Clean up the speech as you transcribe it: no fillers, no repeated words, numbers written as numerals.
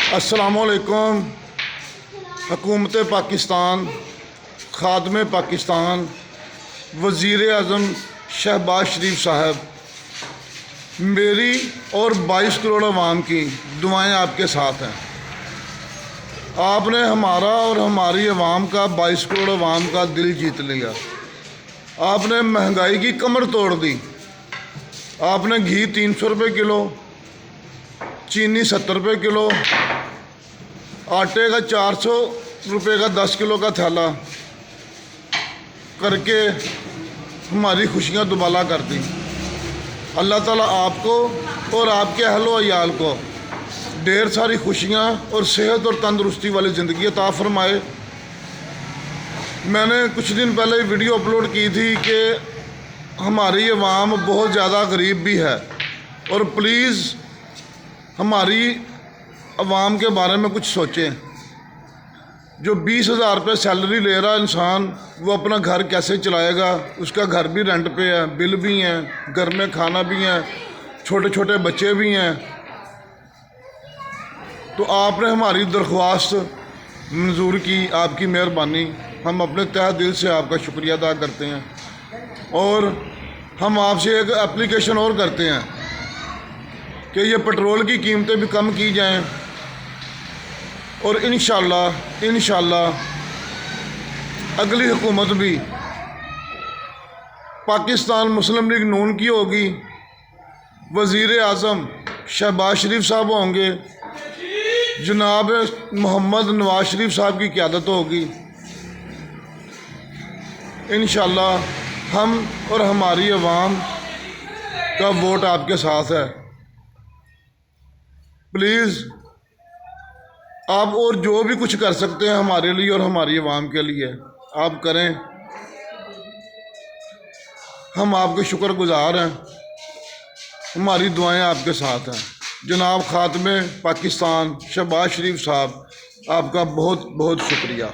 अस्सलामुअलैकुम। हुकूमत पाकिस्तान, खादमे पाकिस्तान, वज़ीर आज़म शहबाज शरीफ साहब, मेरी और 22 करोड़ अवाम की दुआएं आपके साथ हैं। आपने हमारा और हमारी अवाम का 22 करोड़ अवाम का दिल जीत लिया। आपने महंगाई की कमर तोड़ दी। आपने घी 300 रुपये किलो, चीनी 70 रुपये किलो, आटे का 400 रुपये का 10 किलो का थैला करके हमारी खुशियाँ दुबाला कर दी। अल्लाह ताला आपको और आपके अहलो अयाल को ढेर सारी खुशियाँ और सेहत और तंदुरुस्ती वाली ज़िंदगी अता फरमाए। मैंने कुछ दिन पहले वीडियो अपलोड की थी कि हमारी अवाम बहुत ज़्यादा गरीब भी है और प्लीज़ हमारी अवाम के बारे में कुछ सोचें। जो 20,000 रुपये सैलरी ले रहा इंसान, वो अपना घर कैसे चलाएगा? उसका घर भी रेंट पे है, बिल भी हैं, घर में खाना भी है, छोटे छोटे बच्चे भी हैं। तो आपने हमारी दरख्वास्त मंजूर की, आपकी मेहरबानी। हम अपने तहे दिल से आपका शुक्रिया अदा करते हैं और हम आपसे एक एप्लीकेशन और करते हैं कि ये पेट्रोल की कीमतें भी कम की जाएं और इंशाल्लाह अगली हुकूमत भी पाकिस्तान मुस्लिम लीग नून की होगी। वज़ीर आज़म शहबाज शरीफ साहब होंगे, जनाब मोहम्मद नवाज शरीफ साहब की क़यादत होगी। इंशाल्लाह हम और हमारी अवाम का वोट आपके साथ है। प्लीज़ आप और जो भी कुछ कर सकते हैं हमारे लिए और हमारी अवाम के लिए आप करें। हम आपके शुक्रगुज़ार हैं। हमारी दुआएं आपके साथ हैं। जनाब खातमे पाकिस्तान शहबाज शरीफ साहब, आपका बहुत बहुत शुक्रिया।